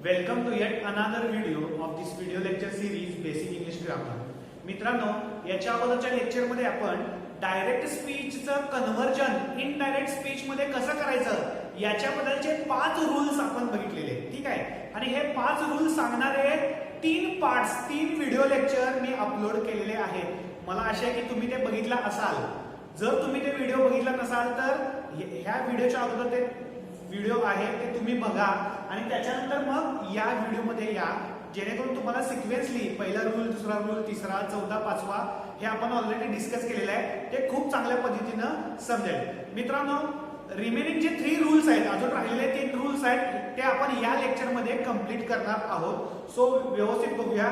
Welcome to yet another video of this video lecture series Basic English Grammar. मित्रांनो, याच्या अगोदरच्या lecture मध्ये आपण डायरेक्ट स्पीचचं कन्व्हर्जन इनडायरेक्ट स्पीच मध्ये कसं करायचं याच्याबद्दलचे 5 रूल्स आपण बघितलेले, ठीक आहे. आणि हे 5 रूल्स सांगणारे 3 पार्ट्स 3 व्हिडिओ लेक्चर मी अपलोड केलेले आहेत. मला आशा आहे की तुम्ही ते बघितला असाल. जर तुम्ही ते व्हिडिओ बघितला नसाल तर ह्या व्हिडिओच्या अगोदर ते व्हिडिओ आहे ते तुम्ही बघा आणि त्याच्यानंतर मग या व्हिडिओमध्ये या, जेणेकरून तुम्हाला सिक्वेन्सली पहिला रूल, दुसरा रूल, तिसरा, चौथा, पाचवा हे आपण ऑलरेडी डिस्कस केलेलं आहे, ते खूप चांगल्या पद्धतीनं समजेल. मित्रांनो, रिमेनिंग जे 3 रूल्स आहेत, अजून राहिलेले 3 रूल्स आहेत, ते आपण या लेक्चरमध्ये कंप्लीट करणार आहोत. सो व्यवस्थित बघूया,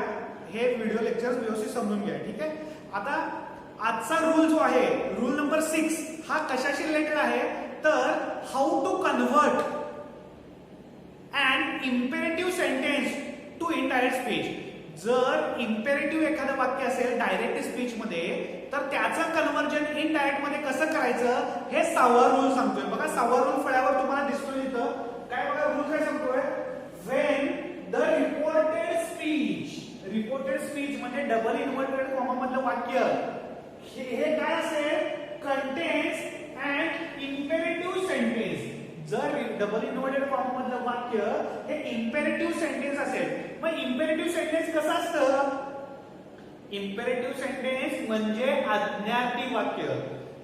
हे व्हिडिओ लेक्चर व्यवस्थित समजून घ्या, ठीक आहे. आता आजचा रूल जो आहे, रूल नंबर 6, हा कशाशी रिलेटेड आहे तर how to convert and imperative sentence to indirect speech. जर इम्पेरेटिव्ह एखादं वाक्य असेल डायरेक्ट स्पीच मध्ये, तर त्याचं कन्व्हर्जन इनडायरेक्ट मध्ये कसं करायचं हे 6वा रूल सांगतोय. बघा 6वा रूल फळ्यावर तुम्हाला दिसतोय इथं. काय बघा रूल काय सांगतोय, व्हेन द रिपोर्टेड स्पीच म्हणजे डबल इन्व्हर्टेड कॉमा मधलं वाक्य हे काय असेल, कंटेन्स अँड इम्पेरेटिव्ह सेंटेन्स. जर डबल इन्व्हर्टेड फॉर्म मधलं वाक्य हे इम्पेरेटिव्ह सेंटेन्स असेल, मग इम्पेरेटिव्ह सेंटेन्स कसं असतं, इम्पेरेटिव्ह सेंटेन्स म्हणजे आज्ञार्थी वाक्य.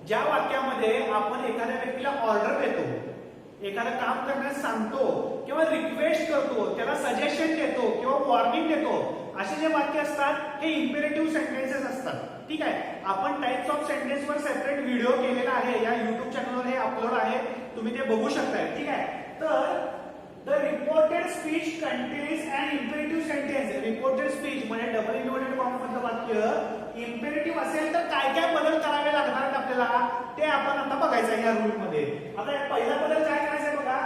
ज्या वाक्यामध्ये आपण एखाद्या व्यक्तीला ऑर्डर देतो, एखादं काम करण्यास सांगतो किंवा रिक्वेस्ट करतो, त्याला सजेशन देतो किंवा वॉर्निंग देतो, असे जे वाक्य असतात हे इम्पेरेटिव्ह सेंटेन्सेस असतात, ठीक आहे. आपण टाइप्स ऑफ सेंटेन्स वर सेपरेट व्हिडिओ केलेला आहे, या युट्यूब चॅनलवर हे अपलोड आहे, तुम्ही ते बघू शकताय, ठीक आहे. तर the reported speech contains and imperative sentence. Reported speech म्हणजे डबल इन्व्हर्टेड फॉर्म मधलं वाक्य इम्पेरेटिव्ह असेल तर काय काय बदल करावे लागणार आहेत आपल्याला, ते आपण आता बघायचं या रूल मध्ये. आता पहिला बदल काय करायचा आहे बघा,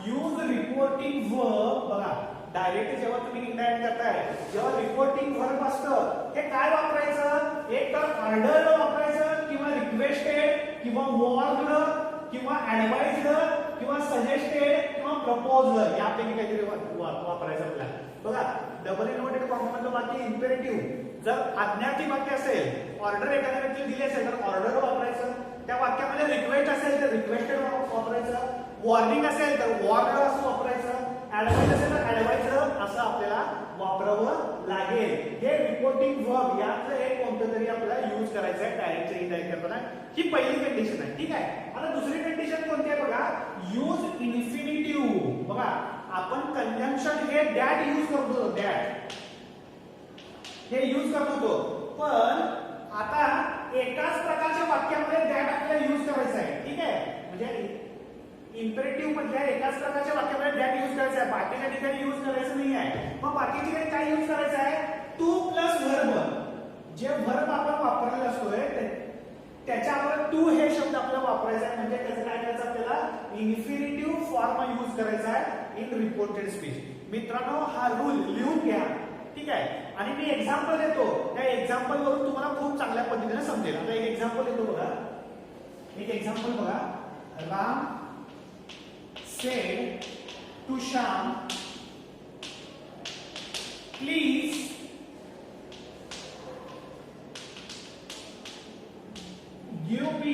यूज रिपोर्टिंग वर्ब. बघा डायरेक्ट जेव्हा तुम्ही इनडायरेक्ट करताय, जेव्हा रिपोर्टिंग वर्ब असतं हे काय वापरायचं, एक तर ऑर्डर वापरायचं किंवा रिक्वेस्टेड किंवा वॉर्न्ड किंवा ऍडवाइज्ड किंवा सजेस्टेड किंवा प्रपोज्ड, यापैकी काहीतरी वापरायचं आपल्याला. बघा डबल इन्व्हर्टेड फॉर्म मधलं वाक्य इम्पेरेटिव्ह. जर आज्ञार्थी वाक्य असेल, ऑर्डर एखाद्या व्यक्तीला दिली असेल तर ऑर्डर वापरायचं. त्या वाक्यामध्ये रिक्वेस्ट असेल तर रिक्वेस्टेड वापरायचं. वॉर्निंग असेल तर वॉर्न्ड असं वापरायचं. ऍडवाइस असेल तर ऍडवाइज्ड असं आपल्याला वापरावं लागेल. हे रिपोर्टिंग वर्ब यातलं एक कोणतं तरी आपल्याला यूज करायचं आहे डायरेक्ट इनडायरेक्ट करताना. ही पहिली कंडिशन आहे, ठीक आहे. आता दुसरी कंडिशन कोणती आहे बघा, यूज इन्फिनिटिव्ह. बघा आपण कंजंक्शन हे दॅट यूज करतो, दॅट हे यूज करत होतो, पण आता एकाच प्रकारच्या वाक्यामध्ये दॅट आपल्याला यूज करायचं आहे, ठीक आहे. म्हणजे इम्पेरेटिव्ह मधल्या एकाच प्रकारच्या वाक्यामध्ये दॅट यूज करायचं आहे, बाकीच्या ठिकाणी यूज करायचं नाही आहे. मग बाकीच्या ठिकाणी काय यूज करायचं आहे, टू प्लस व्हर्ब. जे व्हर्ब आपण वापरलेला असतोय त्याच्यावर टू हे शब्द आपल्याला वापरायचा आहे. म्हणजे त्याचं काय करायचं, आपल्याला इन्फिनिटिव्ह फॉर्म यूज करायचा आहे इन रिपोर्टेड स्पीच. मित्रांनो, हा रूल लिहून घ्या, ठीक आहे. आणि मी एक्झाम्पल देतो, त्या एक्झाम्पल वरून तुम्हाला खूप चांगल्या पद्धतीने समजेल. आता एक एक्झाम्पल देतो बघा, एक एक्झाम्पल बघा. Ram said to Shyam, please give me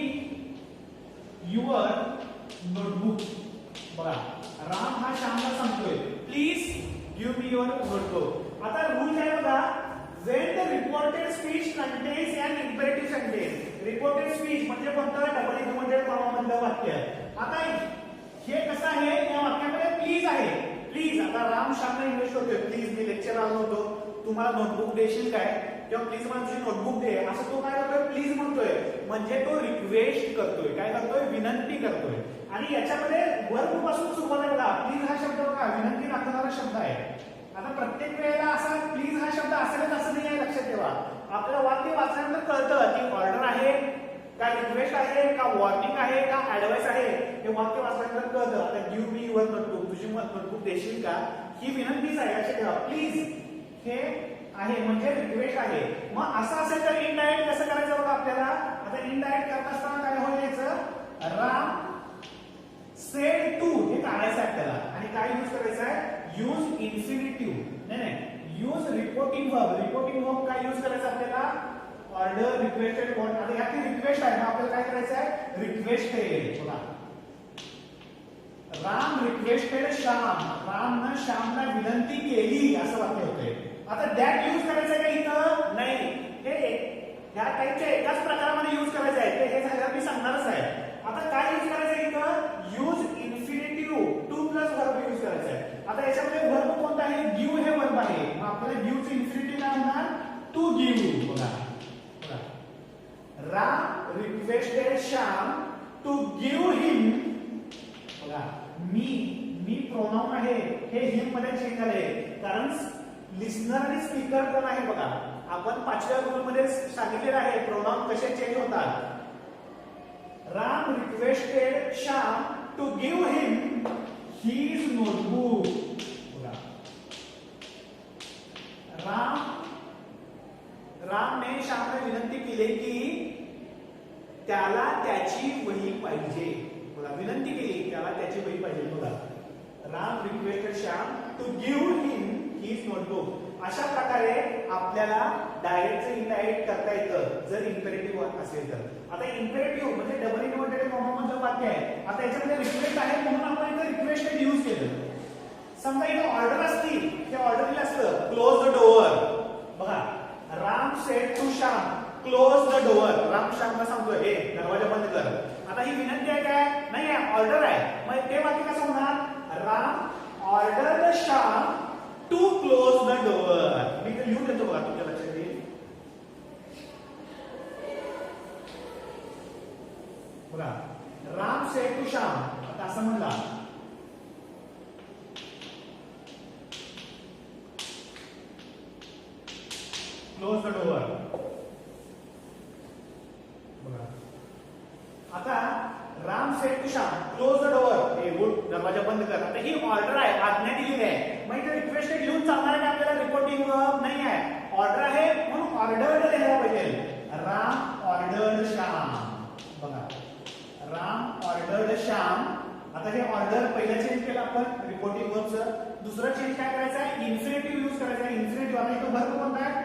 your notebook. बघा राम हा श्यामला सांगतोय, please give me your notebook. आता रूल काय बघा, when the reported speech contains an imperative sentence. Reported speech म्हणजे कोणतं, डबल इन्व्हर्टेड फॉर्म मधलं वाक्य. आता हे कसं आहे, या वाक्यामध्ये प्लीज आहे. प्लीज, आता राम श्यामला इन्व्हेस्ट करतोय, प्लीज मी लेक्चर आलो होतो, तुम्हाला नोटबुक देशील काय, किंवा प्लीज मला तुझी नोटबुक दे, असं तो काय करतोय, प्लीज म्हणतोय. म्हणजे तो रिक्वेस्ट करतोय, काय करतोय, विनंती करतोय. आणि याच्यामध्ये वर्ब पासून सुरुवात आहे बघा. प्लीज हा शब्द बघा विनंती दाखवणारा शब्द आहे. आता प्रत्येक वेळेला असा प्लीज हा शब्द असेलच असं नाही आहे, लक्षात ठेवा. आपल्याला वाक्य वाचल्यानंतर कळतं की ऑर्डर आहे का, रिक्वेस्ट आहे का, वॉर्निंग आहे का, ऍडवाइस आहे, हे वाक्य वाचल्यानंतर कळतं. आता गिव्ह मी युअर नोटबुक, तुझी नोटबुक देशील का, ही विनंतीच आहे, लक्षात ठेवा. प्लीज हे आहे म्हणजे रिक्वेस्ट आहे. मग असं असेल तर इनडायरेक्ट कसं करायचं बघा आपल्याला. आता इनडायरेक्ट करत असताना काय व्हायचं, राम सेड टू हे काढायचं आहे आपल्याला. आणि काय यूज करायचं आहे, यूज इन्फिनिटिव्ह इन्फिनिटिव्ह नाही यूज रिपोर्टिंग वर्ब काय यूज करायचं आपल्याला ऑर्डर रिक्वेस्टेड वन. आता याची रिक्वेस्ट आहे ना आपल्याला काय करायचं आहे रिक्वेस्टेड. बघा राम रिक्वेस्टेड श्याम. रामनं श्यामला विनंती केली असं वाक्य होते. आता दॅट यूज करायचं का इथं नाही हे ह्या टाईपच्या एकाच प्रकारामध्ये यूज करायचं आहे हे झाल्यावर मी सांगणारच आहे. आता काय यूज करायचं इथं use infinitive two plus verb use करायचं आहे. आता याच्यामध्ये वर्ब कोणता आहे गिव्ह हे वर्ब आहे. मग आपल्याला गिव्हचं इन्फिनिटिव्ह काय होणार टू गिव्ह. बघा Ram requested Shyam to give him. बघा मी प्रोनाउन आहे हे हिम मध्ये चेंज झाले कारण लिस्नर आणि स्पीकर कोण आहे. बघा आपण 5व्या रूलमध्ये सांगितलेलं आहे प्रोनाउन कसे चेंज होतात. Ram requested Shyam to give him his notebook. बघा रामने श्यामला विनंती केली की त्याला त्याची वही पाहिजे. बघा विनंती केली त्याला त्याची वही पाहिजे. बघा Ram requested Shyam to give him his notebook. अशा प्रकारे आपल्याला डायरेक्ट इनडायरेक्ट करता येतं जर इम्पेरेटिव्ह असेल तर. आता इम्पेरेटिव्ह म्हणजे डबल इन्व्हर्टेड कॉमा मधलं वाक्य आहे. आता याच्यामध्ये रिक्वेस्ट आहे म्हणून आपण इथे रिक्वेस्टेड यूज केलं. समजा इथे ऑर्डर असती ते ऑर्डर दिलं असतं क्लोज द डोअर. बघा Ram said to Shyam close the door. Ram श्यामला सांगतोय हे दरवाजा बंद कर. आता ही विनंती आहे काय नाही आहे ऑर्डर आहे. मग ते वाक्य कसं होणार Ram order Shyam to close the door. मी ते लिहून देतो बघा तुमच्या लक्षात येईल. बघा राम सेड टू श्याम. आता असं म्हणला क्लोज द डोअर. बघा आता Ram said to Shyam close the door. हे गुड दरवाजा बंद कर. आता ही ऑर्डर आहे आज्ञा दिलेली आहे. मग इथे रिक्वेस्टेड लिहून चालणार आहे आपल्याला रिपोर्टिंग वर्ब नाही आहे ऑर्डर आहे म्हणून ऑर्डर्ड लिहायला पाहिजे. राम ऑर्डर्ड श्याम. बघा राम ऑर्डर्ड श्याम. आता हे ऑर्डर पहिला चेंज केलं आपण रिपोर्टिंग वर्बचं. दुसरं चेंज काय करायचं आहे इन्फिनिटिव्ह यूज करायचं आहे. इन्फिनिटिव्ह आता इथं वर्ब कोणता आहे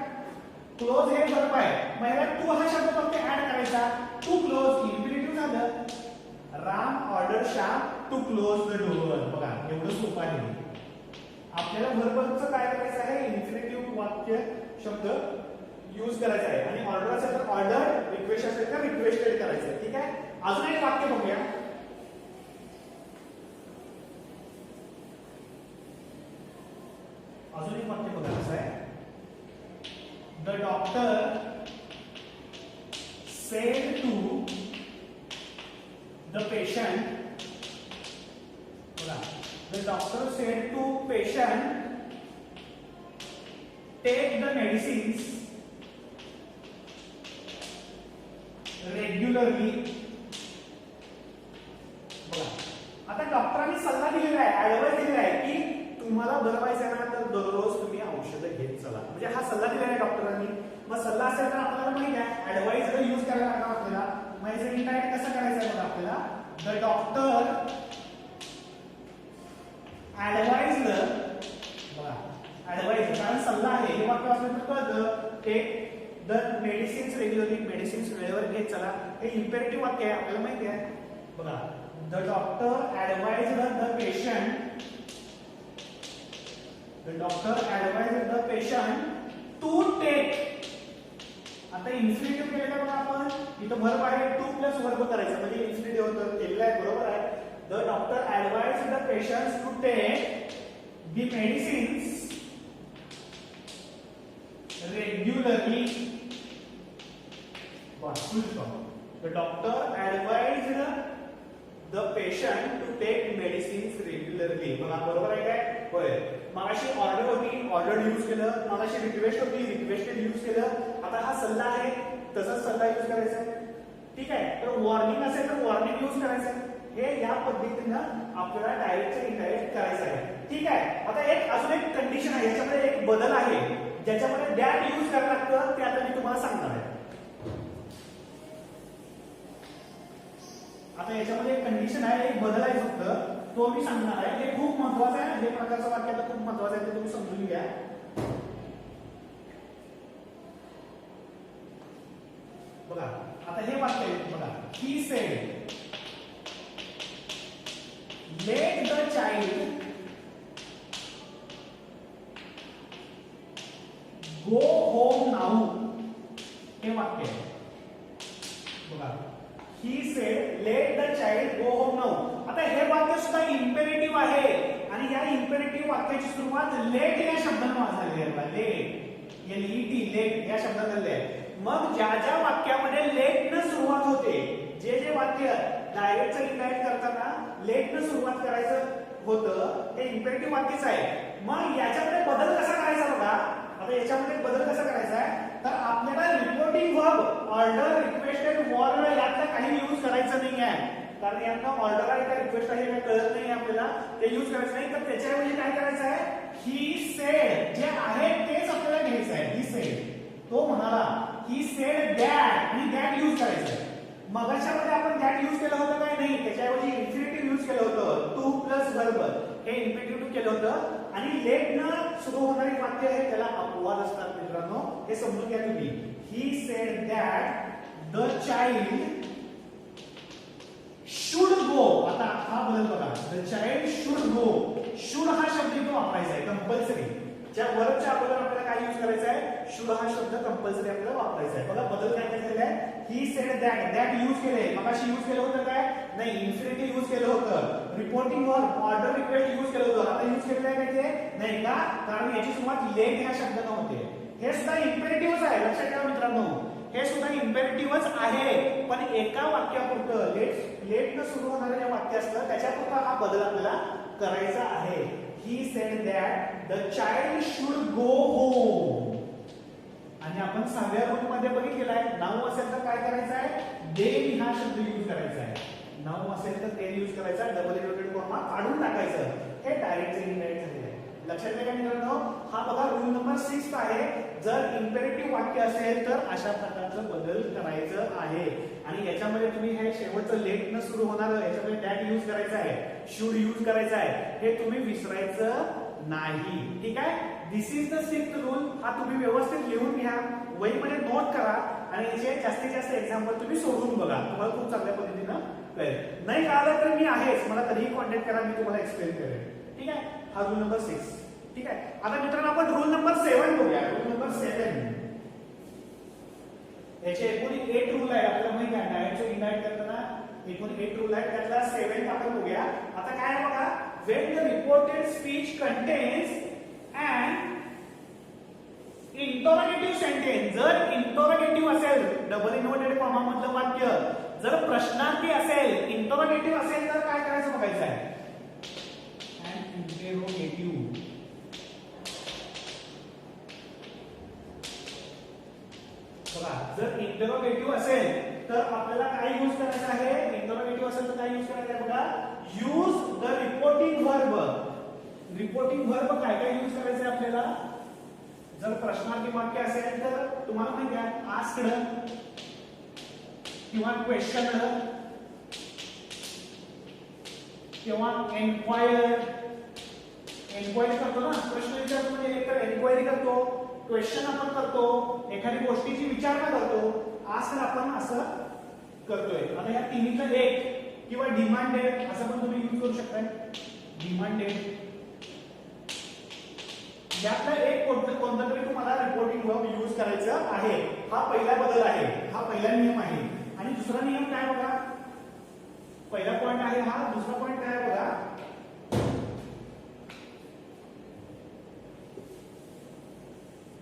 क्लोज हे वर्ब आहे. मला टू हा शब्द फक्त ऍड करायचा. टू क्लोज इन्फिनिटिव्ह झालं. Ram order Shyam to close the door. बघा एवढं सोपं आहे. आपल्याला वर्बचं काय करायचं आहे इन्फिनिटिव्ह वाक्य शब्द यूज करायचा आहे आणि ऑर्डर असेल तर ऑर्डर रिक्वेस्ट असेल तर रिक्वेस्टेड करायचं. ठीक आहे. अजून एक वाक्य बघूया. अजून एक वाक्य बघा कसं आहे. The doctor said to the patient. The doctor said to patient, take the medicines regularly. आता डॉक्टरांनी सल्ला दिलेला आहे ऍडवाइस दिलेला आहे की तुम्हाला बरं व्हायचं आहे ना तर दररोज तुम्ही औषधं घेत चला. म्हणजे हा सल्ला दिला आहे डॉक्टरांनी. मग सल्ला असेल तर आपल्याला माहिती आहे ऍडवाइस यूज करायला लागणार आपल्याला. मग याचं इंडायरेक्ट कसं करायचं आहे आपल्याला द डॉक्टर ऍडवाइज्ड. बघा ऍडवाइज कारण सल्ला आहे हे वाक्य असलं तर कळतं. Take the medicines regularly. Medicines वेळेवर घेत चला. हे इम्पेरेटिव्ह वाक्य आहे आपल्याला माहिती आहे. बघा the doctor advised the patient. The doctor advised the patient to take. आता इन्फिनिटिव्ह केलेलं बघा आपण इथं वर्ब आहे टू प्लस वर्ब करायचं म्हणजे इन्फिनिटिव्ह होतं केलेलं आहे बरोबर आहे. The doctor advised the patients to take the medicines regularly. Full stop. The doctor advised the patient to take medicines regularly. बघा बरोबर आहे काय होय. मगाशी ऑर्डर होती ऑर्डर यूज केलं. मगाशी रिक्वेस्ट होती रिक्वेस्टेड यूज केलं. आता हा सल्ला आहे तसंच सल्ला यूज करायचा. ठीक आहे. तर वॉर्निंग असेल तर वॉर्निंग यूज करायचं. हे या पद्धतीनं आपल्याला डायरेक्ट इनडायरेक्ट करायचं आहे. ठीक आहे. आता एक अजून एक कंडिशन आहे याच्यामध्ये एक बदल आहे ज्याच्यामध्ये दॅट यूज करायला लागतं ते आता मी तुम्हाला सांगणार आहे. आता याच्यामध्ये एक कंडिशन आहे एक बदल आहे फक्त तो मी सांगणार आहे. हे खूप महत्वाचं आहे. हे प्रकारचं वाक्य आता खूप महत्वाचं आहे, ते तुम्ही समजून घ्या. बघा आता हे वाक्य आहे बघा. He said let the child go home now, हे वाक्य आहे बघा. He said let the child go home now. आता हे वाक्य सुद्धा इम्पेरेटिव्ह आहे आणि या इम्पेरेटिव्ह वाक्याची सुरुवात लेट या शब्दाने झालेली आहे. लेट एलईटी लेट या शब्दात झालेली आहे. मग ज्या ज्या वाक्यामध्ये लेट न सुरुवात होते, जे जे वाक्य डायरेक्टचं इनडायरेक्ट करताना लेट न सुरुवात करायचं होतं ते इम्पेरेटिव्ह वाक्यच आहे. मग याच्यामध्ये बदल कसा करायचा बघा. आता याच्यामध्ये बदल कसा करायचा आहे तर आपल्याला reporting verb, order, requested, warn यातला काही यूज करायचं नाही आहे. कारण यांना ऑर्डर आहे का रिक्वेस्ट आहे काय कळत नाही आपल्याला, ते यूज करायचं नाही. तर त्याच्याऐवजी काय करायचं आहे, ही सेड जे आहे तेच आपल्याला घ्यायचं आहे. ही सेड तो म्हणाला, ही सेड दॅट आणि दॅट यूज करायचं आहे. मगाच्यामध्ये आपण दॅट यूज केलं होतं काय नाही, त्याच्याऐवजी इन्फिनिटिव्ह यूज केलं होतं. टू प्लस वर्ब हे इन्फिनिटिव्ह केलं होतं. आणि लेट न सुरू होणारी वाक्य आहे त्याला अपवाद असतात मित्रांनो, हे समजून घ्या तुम्ही. He said that the child should go. आता हा बदल बघा. The child should go. Should हा शब्द इथे वापरायचा आहे कंपल्सरी. ज्या वर्बच्या अगोदर आपल्याला काय यूज करायचा आहे, शुड हा शब्द कंपल्सरी आपल्याला वापरायचा आहे. बघा बदल काय झालेला आहे. He said that, that use केले. मगाशी यूज केलं होतं काय नाही, इन्फिनिटिव्ह यूज केलं होतं. Reporting verb, order, request use केलं होतं. आता यूज केलेलं आहे काय ते नाही का, कारण याची सुरुवात लेट ह्या शब्दाने होते. हे सुद्धा इम्पेरेटिव्हच आहे, लक्षात ठेवा मित्रांनो. हे सुद्धा इम्पेरेटिव्हच आहे, पण एका वाक्यापुरतं लेट न सुरू होणारे जे वाक्य असतं त्याच्यापुरता हा बदल आपल्याला करायचा आहे. He said that the child should go home. आणि आपण 6व्या रूल मध्ये बघितलेला आहे. नाऊ असेल तर काय करायचं आहे, देन हा शब्द यूज करायचा आहे. नाऊ असेल तर ते यूज करायचा, डबल इन्व्हर्टेड कॉमा काढून टाकायचं. हे डायरेक्ट इनडायरेक्ट झालेलं आहे. लक्षात घ्या मित्रांनो. हा बघा रूल नंबर 6 आहे. जर इम्पेरेटिव्ह वाक्य असेल तर अशा प्रकारचं बदल करायचं आहे. आणि याच्यामध्ये तुम्ही हे शेवटचं लेट न सुरू होणार, याच्यामध्ये दॅट यूज करायचं आहे, शुड यूज करायचं आहे. हे तुम्ही विसरायचं नाही, ठीक आहे. दिस इज द 6th रूल. हा तुम्ही व्यवस्थित लिहून घ्या, वहीमध्ये नोट करा आणि याचे जास्तीत जास्त एक्झाम्पल तुम्ही सोडून बघा. तुम्हाला खूप चांगल्या पद्धतीनं कळेल. नाही कळालं तर मी आहेच, मला तरीही कॉन्टॅक्ट करा, मी तुम्हाला एक्सप्लेन करेन, ठीक आहे. हा रूल नंबर 6, ठीक आहे. आता मित्रांनो आपण रूल नंबर 7 बघूया. रूल नंबर 7 याचे एकूण 8 रूल आहे. आपल्याला माहिती आहे डायरेक्ट इनडायरेक्ट करताना एकूण 8 रूल आहेत, त्यातला 7 आपण बघूया. आता काय आहे बघा. when the reported speech contains an interrogative sentence. जर इंटरोगेटिव्ह असेल, डबल इन्व्हर्टेड कॉमा मधलं वाक्य जर प्रश्नार्थी असेल, इंटरोगेटिव्ह असेल तर काय करायचं बघायचं आहे. an interrogative. बघा जर इंटरोगेटिव्ह असेल तर आपल्याला काय यूज करायचं आहे. इंटरोगेटिव्ह असेल तर काय यूज करायचं आहे बघा. Use the reporting verb. Reporting verb काय काय यूज करायचं आहे आपल्याला. जर प्रश्नार्थी वाक्य असेल तर तुम्हाला माहिती आहे आस्क्ड किंवा क्वेश्चन्ड किंवा एन्क्वायर. एन्क्वायरी करतो ना, प्रश्न विचारतो म्हणजे एक तर एन्क्वायरी करतो, क्वेश्चन आपण करतो, एखादी गोष्टीची विचारणा करतो, आस्क्ड आपण असं करतोय. आता या तिन्हीतलं एक किंवा डिमांडेड असं पण तुम्ही यूज करू शकता. डिमांडेड यातला एक कोणता तरी तुम्हाला रिपोर्टिंग वर्ब यूज करायचं आहे. हा पहिला बदल आहे, हा पहिला नियम आहे. आणि दुसरा नियम काय बघा. पहिला पॉइंट आहे हा, दुसरा पॉइंट काय बघा.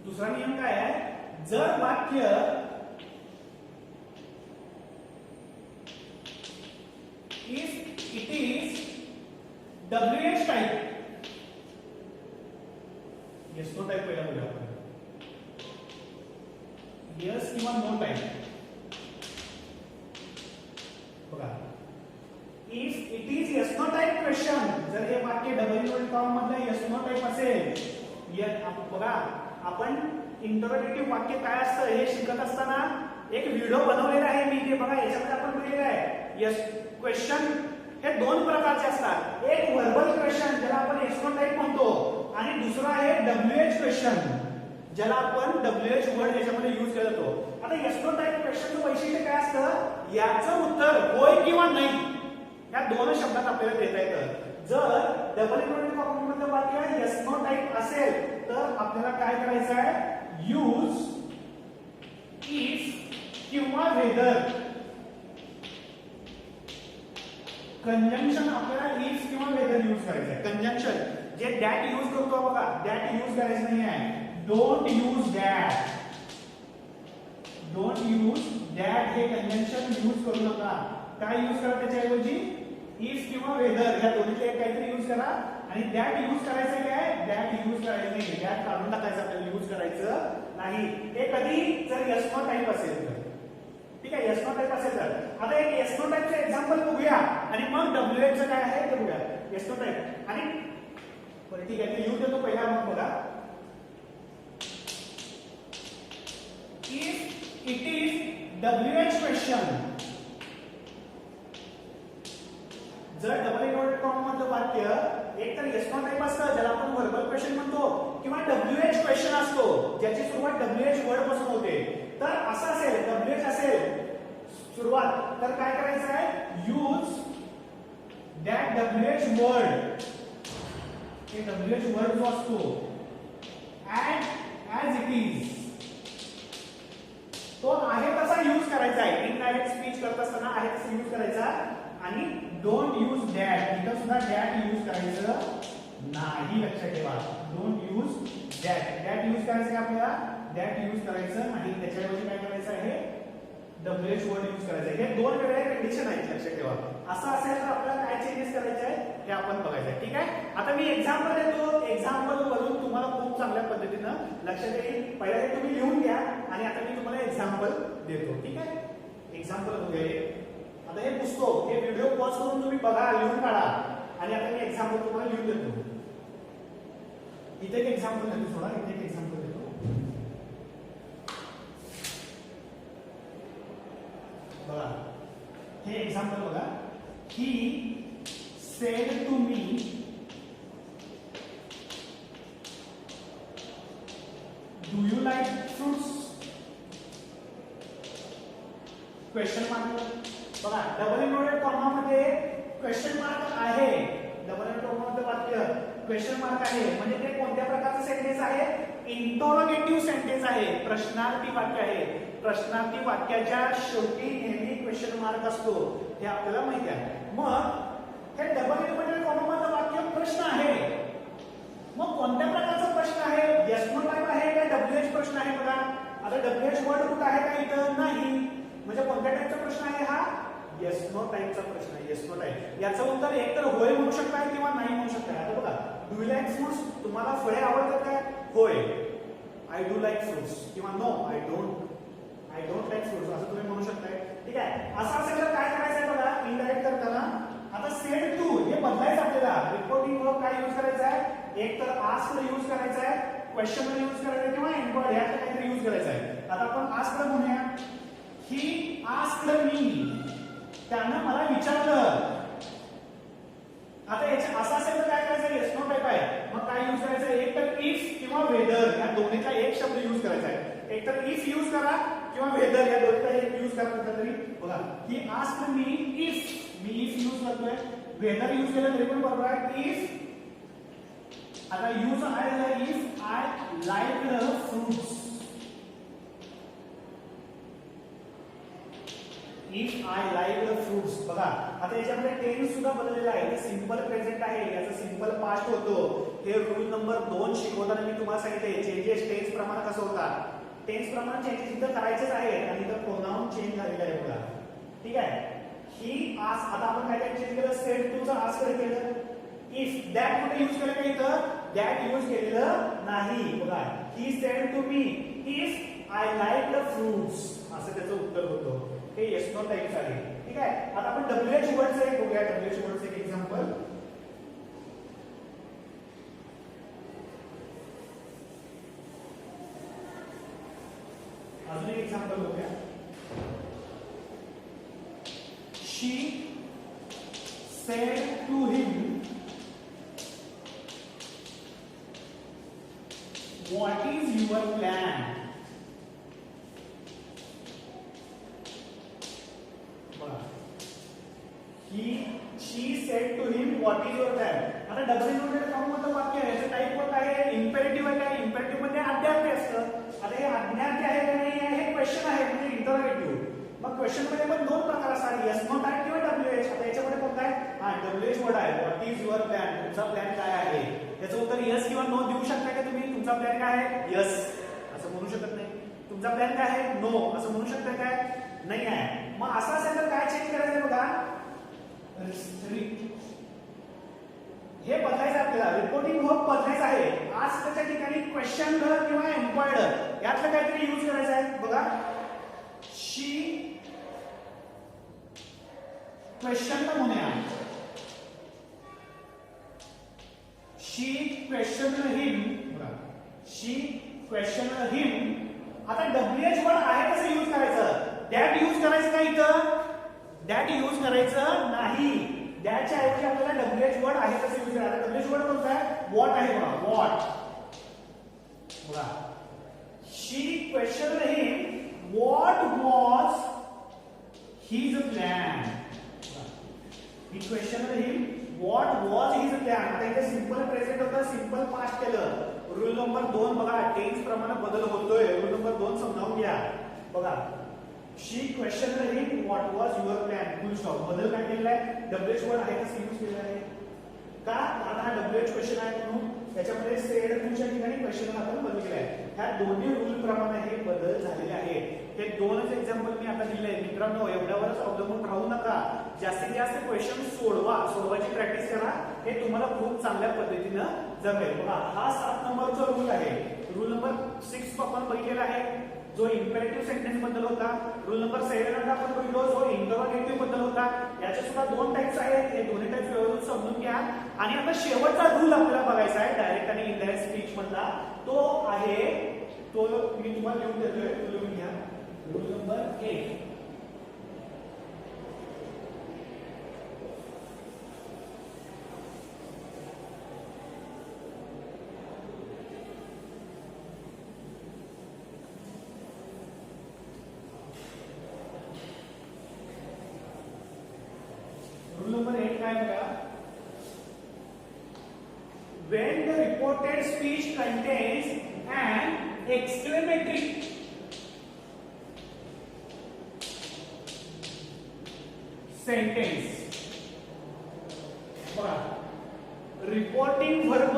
दुसरा नियम काय आहे. जर वाक्य it is WH type. Yes no type पहिला बघूया आपण. येस किंवा नो टाइप. बघा if it is yes no type question. जर हे वाक्य डबल इन्व्हर्टेड कॉमा मधलं येस नो टाइप असेल. बघा आपण इंटरोगेटिव्ह वाक्य काय असतं हे शिकत असताना एक व्हिडिओ बनवलेला आहे मी. ते बघा याच्यामध्ये आपण लिहिलेलं आहे येस क्वेश्चन हे दोन प्रकारचे असतात. एक व्हर्बल क्वेश्चन ज्याला आपण एक्सनो टाईप म्हणतो आणि दुसरा आहे WH क्वेश्चन ज्याला आपण WH वर्ड याच्यामध्ये यूज केला जातो. आता एक्सनो टाईप क्वेश्चनचं वैशिष्ट्य काय असतं, याचं उत्तर होय किंवा नाही या दोन शब्दात आपल्याला देता येतं. जर डबल इन्व्हर्टेड कॉमा मधलं वाक्य एक्सनो टाईप असेल तर आपल्याला काय करायचं आहे, यूज इफ किंवा वेदर. कंजंक्शन आपल्याला इफ किंवा वेदर यूज करायचं आहे. कंजंक्शन जे दॅट यूज करतो बघा, दॅट यूज करायचं नाही आहे. Don't use that, don't use that हे कंजंक्शन यूज करू नका. काय यूज करा त्याच्याऐवजी, इफ किंवा वेदर या दोन्हीतले एक काहीतरी यूज करा. आणि दॅट यूज करायचं काय, दॅट यूज करायचं नाही, दॅट काढून टाकायचं, आपल्याला यूज करायचं नाही. हे कधी जर एसनो टाईप असेल तर, ठीक आहे, एसनो टाईप असेल तर. आता एक एसनो टाईपचं एक्झाम्पल बघूया आणि मग WH चं काय आहे ते बघूया. एसनो टाईप आणि बरं ठीक आहे, ते लिहून देतो पहिला मग बघा. If it is WH question, जर डबल इन्व्हर्टेड कॉमा मधलं वाक्य एक तर एसनो टाईप असतं ज्याला आपण व्हर्बल क्वेश्चन म्हणतो किंवा WH क्वेश्चन असतो ज्याची सुरुवात WH वर्ड पासून होते, तर असं असेल, WH असेल सुरुवात, तर काय करायचं आहे, यूज दॅट WH वर्ड. हे WH वर्ड जो असतो ऍज इट इज, तो आहे तसा यूज करायचा आहे. इनडायरेक्ट स्पीच करत असताना आहे तसा यूज करायचा. आणि डोंट यूज दॅट, इथं सुद्धा दॅट यूज करायचं नाही, लक्षात ठेवा. Don't use that, that use करायचं आहे आपल्याला, दॅट यूज करायचं नाही. त्याच्याऐवजी काय करायचं आहे, WH वर्ड यूज करायचं आहे. हे दोन वेगळ्या कंडिशन आहेत, लक्षात ठेवा. असं असेल तर आपल्याला काय चेंजेस करायचे आहे हे आपण बघायचं आहे. ठीक आहे, आता मी एक्झाम्पल देतो, एक्झाम्पल वरून तुम्हाला खूप चांगल्या पद्धतीनं लक्षात येईल. पहिला हे तुम्ही लिहून घ्या आणि आता मी तुम्हाला एक्झाम्पल देतो. ठीक आहे, एक्झाम्पल बघूया. आता हे पुस्तक, हे व्हिडिओ पॉज करून तुम्ही बघा, लिहून काढा आणि आता मी एक्झाम्पल तुम्हाला लिहून देतो. इथे एक एक्झाम्पल देतो, थोडा इथे एक एक्झाम्पल देतो. बघा, हे एक्झाम्पल बघा. He said to me do you like fruits, question mark. बघा, डबल इन्व्हर्टेड कॉमा मध्ये क्वेश्चन मार्क आहे. डबल इन्व्हर्टेड कॉमा मध्ये वाक्य क्वेश्चन मार्क आहे म्हणजे ते कोणत्या प्रकारचं सेंटेन्स आहे, इंटरोगेटिव्ह सेंटेन्स आहे, प्रश्नार्थी वाक्य आहे. प्रश्नार्थी वाक्याच्या शेवटी नेहमी क्वेश्चन मार्क असतो, हे आपल्याला माहिती आहे. मग हे डबल इन्व्हर्टेड कॉमा मधलं वाक्य प्रश्न आहे. मग कोणत्या प्रकारचा प्रश्न आहे, येस नो टाईप आहे का WH प्रश्न आहे. बघा, आता WH वर्ड कुठं आहे का, इथं नाही. म्हणजे कोणत्या टाईपचा प्रश्न आहे हा, येस नो टाईपचा प्रश्न आहे. येस नो टाईप, याचं उत्तर एक तर होय म्हणू शकताय किंवा नाही म्हणू शकताय. आता बघा, डू यू लाईक फ्रुट्स, तुम्हाला फळे आवडतात काय, होय, आय डू लाईक फ्रुट्स, किंवा no I don't like fruits असं तुम्ही म्हणू शकताय. ठीक आहे, असं असेल तर काय करायचं आहे बघा, इनडायरेक्ट करताना. आता सेड टू हे बदलायचं आपल्याला. रिपोर्टिंग वर्ब काय यूज करायचं आहे, एक तर आस्क यूज करायचं आहे, क्वेश्चन यूज करायचं किंवा इन्क्वायरी याचं काहीतरी यूज करायचं आहे. आता आपण आस्क म्हणूया. ही आस्क्ड मी, त्यानं मला विचारलं. आता याचे असं असेल तर काय करायचं, येस नो टाईप आहे. मग काय यूज करायचं, एक तर इफ किंवा वेदर या दोन्हीचा एक शब्द यूज करायचा आहे. एक तर इफ यूज करा किंवा वेदर या दोन्हीचा एक यूज करा. तरी बघा, he asked me if, me if use करतोय, वेदर यूज केलं तरी पण बरोबर आहे. इफ, आता यूज आहे if I like fruits, if I like fruits. बघा, आता याच्यामध्ये टेन्स सुद्धा बदललेला आहे. सिंपल प्रेझेंट आहे, याचा सिंपल पास्ट होतो. हे रूल नंबर 2 शिकवताना मी तुम्हाला सांगितले चेंजेस टेन्स प्रमाण कसं होता. टेन्स प्रमाण चेंजेस इथं करायचेच आहेत आणि इथं प्रोनाउन चेंज झालेला आहे बघा. ठीक आहे, ही आस, आता आपण काय काय चेंज केलं, सेड टू चं आस्क केलं. इफ दॅट कुठे यूज केलं का, इथं दॅट यूज केलेलं नाही. बघा, he said to me if I like the fruits, असं त्याचं उत्तर होतं. हे येस नो टाईप आहे. ठीक आहे, आता आपण WH वर्डचं एक बघूया. WH वर्डचं एक एक्झाम्पल. अजून एक एक्झाम्पल बघूया. शी said to him, what is your plan? She said to him, what is your plan? आता डबल इन्व्हर्टेड फॉर्म मध्ये वाक्य आहे, याचं टाइप कोणतं आहे? इम्पेरेटिव्ह आहे. काय इम्पेरेटिव्ह मध्ये आज्ञार्थी असतं. आता हे आज्ञार्थी आहे का नाही आहे हे क्वेश्चन आहे, म्हणजे इंटरोगेटिव्ह. मग क्वेश्चन मध्ये पण दोन प्रकार असतात, यस नो टाइप किंवा डब्ल्यूएच. आता याच्यामध्ये कोणता आहे? हा डब्ल्यूएच वर्ड आहे. What is your plan? तुमचा प्लॅन काय आहे? याचं उत्तर यस किंवा नो देऊ शकता का तुम्ही? तुमचा प्लॅन काय आहे? यस असं म्हणू शकत नाही. तुमचा प्लॅन काय आहे? नो असं म्हणू शकता काय? नाही आहे. मग असं असेल तर काय चेंज करायचं बघा, हे बदलायचं आपल्याला. रिपोर्टिंग वर्ब बदलायचं आहे. आज त्याच्या ठिकाणी क्वेश्चन किंवा एम्प्लॉयड यातलं काहीतरी यूज करायचं आहे बघा. शी क्वेश्चन म्हणूया, शी क्वेश्चन हिम बघा, शी क्वेश्चन हिम. आता डब्ल्यूएच वर्ड आहे कसं यूज करायचं? दॅट यूज करायचं का इथं? दॅट यूज करायचं नाही. दॅटच्या ऐवजी आपल्याला डब्ल्यूएच वर्ड आहे कसं यूज करायचं? डब्ल्यूएच वर्ड कोणता आहे? व्हॉट आहे बघा, व्हॉट बघा. She question him what was his plan. He question him what was his plan. आता इथे सिंपल प्रेझेंट होतं, सिंपल पास्ट केलं. रूल नंबर 2 बघा, टेन्स प्रमाणे बदल होतोय. रूल नंबर 2 समजावून घ्या बघा. She question him what was your plan, full stop. बदल काय केलेला आहे? डब्ल्यूएच वर्ड आहे कसं यूज केलेला आहे का? आता हा डब्ल्यूएच क्वेश्चन आहे म्हणून त्याच्यामध्ये सेड टूच्या ठिकाणी क्वेश्चन आपण बदल केला आहे. ह्या दोन्ही रूल प्रमाणे हे बदल झालेले आहेत. हे दोनच एक्झाम्पल मी आता दिले. मित्रांनो एवढ्यावरच अवलंबून राहू नका. जास्तीत जास्त क्वेश्चन सोडवायची प्रॅक्टिस करा. हे तुम्हाला खूप चांगल्या पद्धतीनं जमेल. बघा हा 7 नंबरचा रूल आहे. रूल नंबर 6 आपण बघितलेला आहे जो इम्पेरेटिव्ह सेंटेन्स बद्दल होता. रूल नंबर 7 आपण बघितलो जो इंटरोगेटिव्ह बद्दल होता. याचे सुद्धा 2 टाइप्स आहेत. हे दोन्ही टाइप्स व्यवस्थित समजून घ्या. आणि आता शेवटचा रूल आपल्याला बघायचा आहे डायरेक्ट आणि इनडायरेक्ट स्पीच मधला. तो आहे, तो मी तुम्हाला लिहून देतोय, लिहून घ्या. Rule number 8. रूल नंबर 8 काय बघा. When the reported speech contains an exclamatory sentence. बघा रिपोर्टिंग वर्ब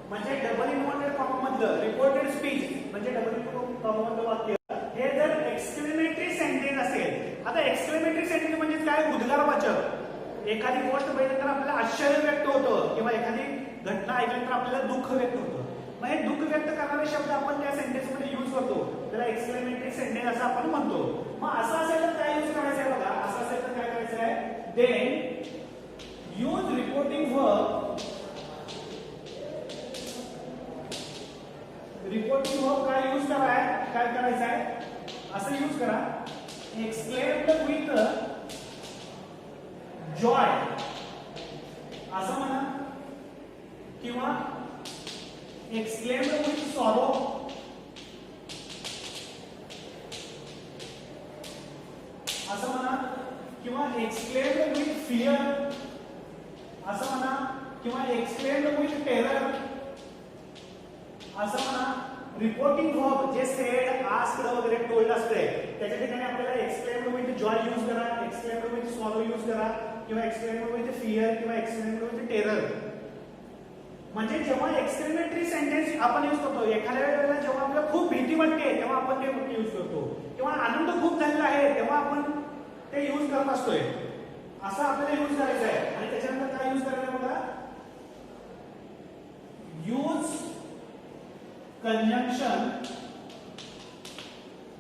म्हणजे डबल इन्व्हर्टेड कॉमा मधलं रिपोर्टेड स्पीच म्हणजे डबल इन्व्हर्टेड कॉमा मधलं वाक्य हे जर एक्सक्लेमेटरी सेंटेन्स असेल. आता एक्सक्लेमेटरी सेंटेन्स म्हणजे काय? उद्गारवाचक. एखादी गोष्ट बघितल्यानंतर आपल्याला आश्चर्य व्यक्त होतं किंवा एखादी घटना ऐकल्यानंतर आपल्याला दुःख व्यक्त होतं. मग हे दुःख व्यक्त करणारे शब्द आपण त्या सेंटेन्स मध्ये यूज करतो. त्याला एक्सक्लेमेटरी सेंटेन्स असं आपण म्हणतो. मग असं असेल तर काय यूज करायचं आहे बघा. असं असेल तर काय करायचं आहे? Then use reporting verb. Reporting verb काय यूज करायचं आहे? असं यूज करा. एक्सक्लेम्ड विथ जॉय असं म्हणा किंवा एक्सक्लेम्ड विथ सॉरो असं म्हणा किंवा एक्सक्लेम्ड विथ फिअर असं म्हणा किंवा एक्सक्लेम्ड विथ टेरर असं म्हणा. रिपोर्टिंग वर्ब जे सेड, आस्क्ड वगैरे टोल्ड असते त्याच्या ठिकाणी आपल्याला एक्सक्लेम्ड विथ जॉय यूज करा, एक्सक्लेम्ड विथ सॉरो यूज करा किंवा एक्सक्लेम्ड विथ फिअर किंवा एक्सक्लेम्ड विथ टेरर. म्हणजे जेव्हा एक्सक्लेमेटरी सेंटेन्स आपण यूज करतो एखाद्या वेळेला जेव्हा आपल्याला खूप भीती वाटते तेव्हा आपण ते वाक्य यूज करतो किंवा आनंद खूप झालेला आहे तेव्हा आपण ते यूज करत असतोय. असं आपल्याला यूज करायचं आहे. आणि त्याच्यानंतर काय यूज करायचं बघा. Use conjunction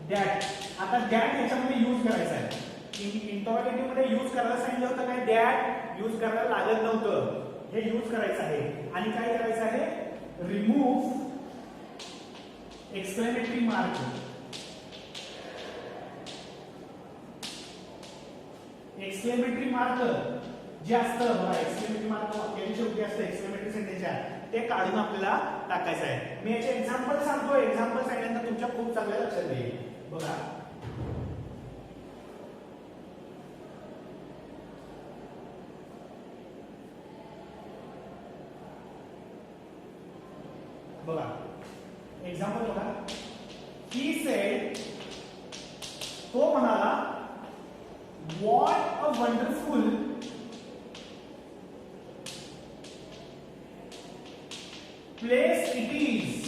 that. आता दॅट याच्यामध्ये यूज करायचं आहे. इंटरोगेटिव्ह मध्ये यूज करायला सांगितलं होतं काय? दॅट यूज करायला लागत नव्हतं. हे यूज करायचं आहे. आणि काय करायचं आहे? Remove exclamatory mark. Exclamatory mark जे असतं बघा एक्सक्लेमेटरी मार्क वाक्याच्या शेवटी असतं एक्सक्लेमेटरी सेंटेन्सच्या ते काढून आपल्याला टाकायचं आहे. मी याचे एक्झाम्पल सांगतो, एक्झाम्पल सांगितल्यानंतर तुमच्या खूप चांगल्या लक्षात येईल. बघा बघा एक्झाम्पल बघा. ही सेड, तो म्हणाला, what a wonderful place it is.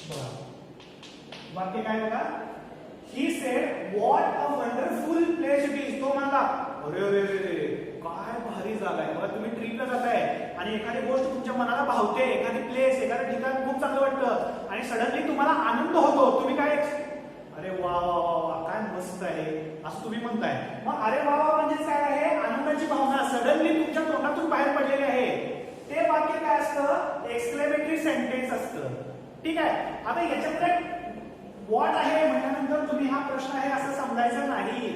बघा वाक्य काय बघा. He sed what a wonderful place it is. तो म्हणाला अरे अरे अरे काय भारी जागा आहे. बघा तुम्ही ट्रिपला जाताय आणि एखादी गोष्ट तुमच्या मनाला भावते, एखादी प्लेस एखादं ठिकाण खूप चांगलं वाटतं आणि सडनली तुम्हाला आनंद होतो. तुम्ही काय अरे वा वा वा वा काय मस्त आहे असं तुम्ही म्हणताय. मग अरे वा वा म्हणजे काय आहे, आनंदाची भावना सडनली तुमच्या तोंडातून बाहेर पडलेली आहे. ते वाक्य काय असतं, एक्सक्लेमेटरी सेंटेन्स असतं. ठीक आहे. आता याच्यामध्ये व्हॉट आहे म्हटल्यानंतर तुम्ही हा प्रश्न आहे असं समजायचं नाही,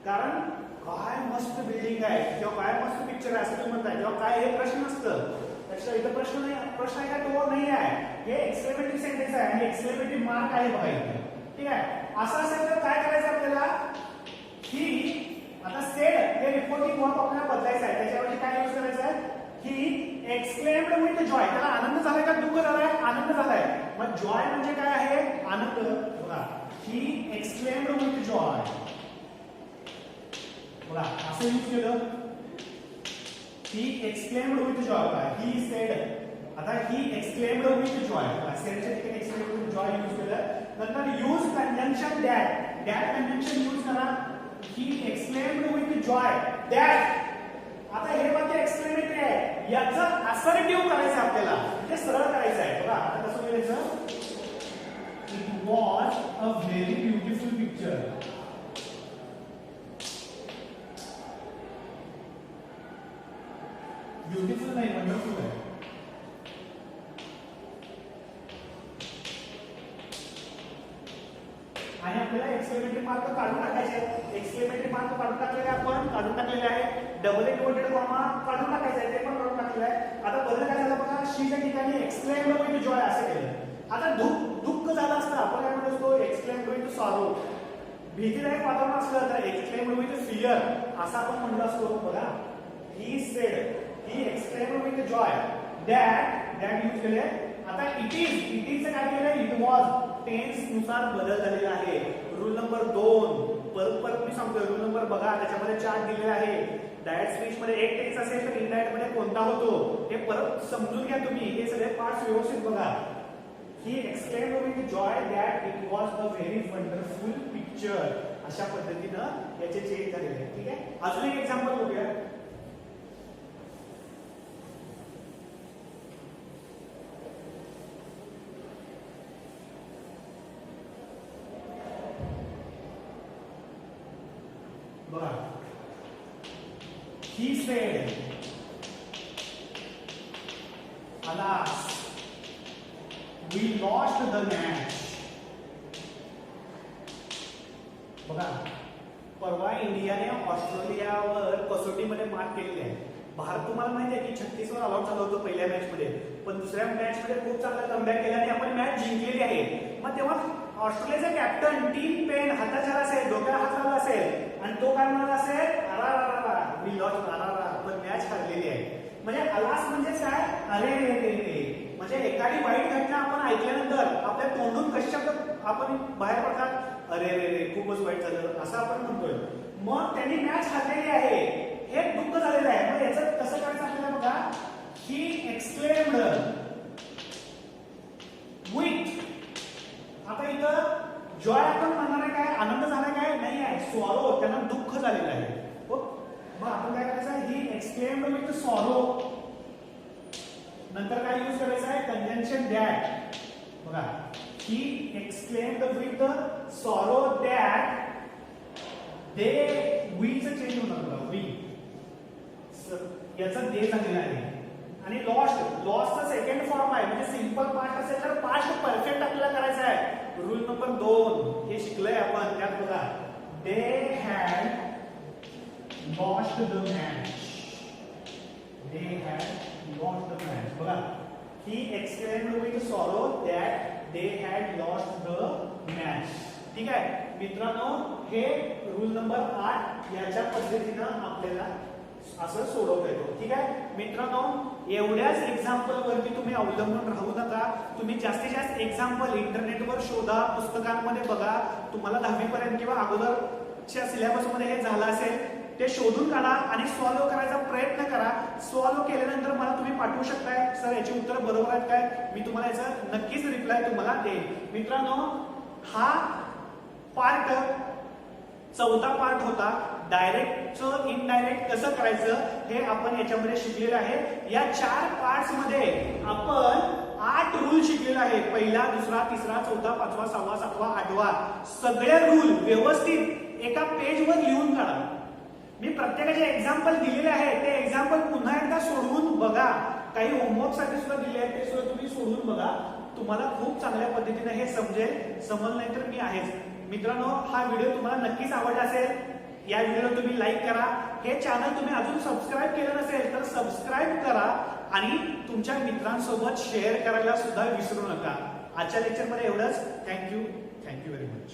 कारण काय मस्त बिल्डिंग आहे किंवा काय मस्त पिक्चर आहे असं तुम्ही म्हणताय तेव्हा काय हे प्रश्न असतं. त्याच्या इथं प्रश्न आहे का, तो नाही आहे. हे एक्सक्लेमेटरी सेंटेन्स आहे आणि एक्सक्लेमेटरी मार्क आहे बघा इथे. ठीक आहे. असं असेल तर काय करायचं आपल्याला, ही आता सेड हे रिपोर्टिंग वर्ब आपल्याला बदलायचं आहे. त्याच्यावरती काय यूज करायचं आहे, ही एक्सक्लेम्ड विथ जॉय. त्याला आनंद झालाय का दुःख झालाय, आनंद झालाय. मग जॉय म्हणजे काय आहे, आनंद. बघा ही एक्सक्लेम्ड विथ जॉय. बघा असं यूज केलं, he exclaimed with joy. He said, आता ही एक्सक्लेम्ड विथ जॉय. सेडच्या ठिकाणी एक्सक्लेम्ड विथ जॉय यूज केलं. नंतर use conjunction that. That conjunction use करा. He exclaimed with joy that. आता हे वाक्य एक्सक्लेमेटरी आहे, याचं असर्टिव्ह करायचं आपल्याला, म्हणजे सरळ करायचं आहे. बघा आता कसं करायचं, it was a very beautiful picture. Beautiful नाही, वंडरफुल आहे. आणि आपल्याला एक्सक्लेमेटरी मार्क काढून टाकायचे. एक्सक्लेमेटरी मार्क काढून टाकलेले आपण काढून टाकलेले आहे. डबल इन्व्हर्टेड कॉमा काढून टाकायचा आहे, ते पण काढून टाकलेलं आहे. आता बदल काय झाला बघा, शीच्या ठिकाणी एक्सक्लेम्ड विथ जॉय असं केलं. आता दुःख झालं असतं, आपण काय म्हणत असतो, एक्सक्लेम्ड विथ सॉरो. भीतीदायक वातावरण असलं तर एक्सक्लेम्ड विथ फिअर असं आपण म्हणत असतो. बघा he sed, he exclaimed with joy that use केले. आता इट इज काय केलं, इट वॉज टेन्स नुसार बदल झालेला आहे. रूल नंबर 2 परत मी सांगतोय. रूल नंबर बघा, त्याच्यामध्ये चार्ट दिलेला आहे. डायरेक्ट स्पीच मध्ये एक टेन्स असेल तर इनडायरेक्ट मध्ये कोणता होतो हे परत समजून घ्या तुम्ही. हे सगळे पार्ट्स व्यवस्थित बघा. He exclaimed with joy that it was a very wonderful picture. अशा पद्धतीनं याचे चेंज झालेले आहे. ठीक आहे. अजून एक एक्झाम्पल बघूया. बघा he said, alas, we lost the match. बघा परवा इंडियाने ऑस्ट्रेलियावर कसोटीमध्ये मात केलेली आहे. भारत तुम्हाला माहिती आहे की 36 वर ऑल आउट झालं होतं पहिल्या मॅच मध्ये, पण दुसऱ्या मॅच मध्ये खूप चांगला कमबॅक केला आणि आपण मॅच जिंकलेली आहे. मग तेव्हा ऑस्ट्रेलियाचा कॅप्टन टीम पेन हातात झाला असेल, डोक्याला हात लावला असेल आणि तो काय म्हणाला असेल, वी लॉस्ट, पण मॅच हरलेली आहे. म्हणजे अलास म्हणजे काय, अरे रे, म्हणजे एखादी वाईट घटना आपण ऐकल्यानंतर आपल्या तोंडून कसे शब्द आपण बाहेर पडतात, अरे रे खूपच वाईट झालं असं आपण म्हणतोय. मग त्यांनी मॅच हरलेली आहे हे दुःख झालेलं आहे. मग याचं कसं करायचं आपल्याला बघा, ही एक्सक्लेम्ड विथ, आता इथं जॉय आपण म्हणणार आहे काय, आनंद झाला काय नाही आहे, सॉरो, त्यांना दुःख झालेलं आहे. मग आपण काय करायचं, ही एक्सक्लेम्ड विथ सॉरो, नंतर काय यूज करायचं आहे, कंजंक्शन दॅट. बघा he exclaimed with sorrow that they, वीचं चेंज होणार बघा, वी याचं दे झालेलं आहे. आणि लॉसचा सेकंड फॉर्म आहे, म्हणजे सिंपल पास्ट असेल तर पास्ट परफेक्ट आपल्याला करायचं आहे. रूल नंबर 2 हे शिकलोय आपण. त्यात बघा, they had lost the match. they had lost the match. बघा, he exclaimed with sorrow that they had lost the match. ठीक आहे मित्रांनो, हे रूल नंबर 8 याच्या पद्धतीनं आपल्याला असं सोडवता येतो. ठीक आहे मित्रांनो, एवढ्याच एक्झाम्पल वरती तुम्ही अवलंबून राहू नका. तुम्ही जास्तीत जास्त एक्झाम्पल इंटरनेटवर शोधा, पुस्तकांमध्ये बघा. तुम्हाला 10वी पर्यंत किंवा अगोदरच्या सिलेबस मध्ये हे झालं असेल ते शोधून काढा आणि सॉल्व्ह करायचा प्रयत्न करा. सॉल्व्ह केल्यानंतर मला तुम्ही पाठवू शकताय, सर याची उत्तर बरोबर आहेत काय, मी तुम्हाला याचा नक्कीच रिप्लाय तुम्हाला देईन. मित्रांनो, हा पार्ट चौथा पार्ट होता. डायरेक्टचं इनडायरेक्ट कसं करायचं हे आपण याच्यामध्ये शिकलेलं आहे. या 4 पार्ट्स मध्ये आपण 8 रूल शिकलेला आहे. पहिला, दुसरा, तिसरा, चौथा, पाचवा, 6वा, 7वा, 8वा सगळे रूल व्यवस्थित एका पेजवर लिहून काढा. मी प्रत्येकाचे एक्झाम्पल दिलेले आहे, ते एक्झाम्पल पुन्हा एकदा सोडवून बघा. काही होमवर्क साठी सुद्धा दिले आहे, ते सुद्धा तुम्ही सोडवून बघा. तुम्हाला खूप चांगल्या पद्धतीने हे समजेल. समजलं नाही तर मी आहेच. मित्रांनो, हा व्हिडिओ तुम्हाला नक्कीच आवडला असेल. या व्हिडिओला तुम्ही लाईक करा. हे चॅनल तुम्ही अजून सबस्क्राईब केलं नसेल तर सबस्क्राईब करा आणि तुमच्या मित्रांसोबत शेअर करायला सुद्धा विसरू नका. आजच्या लेक्चरमध्ये एवढंच. Thank you very much.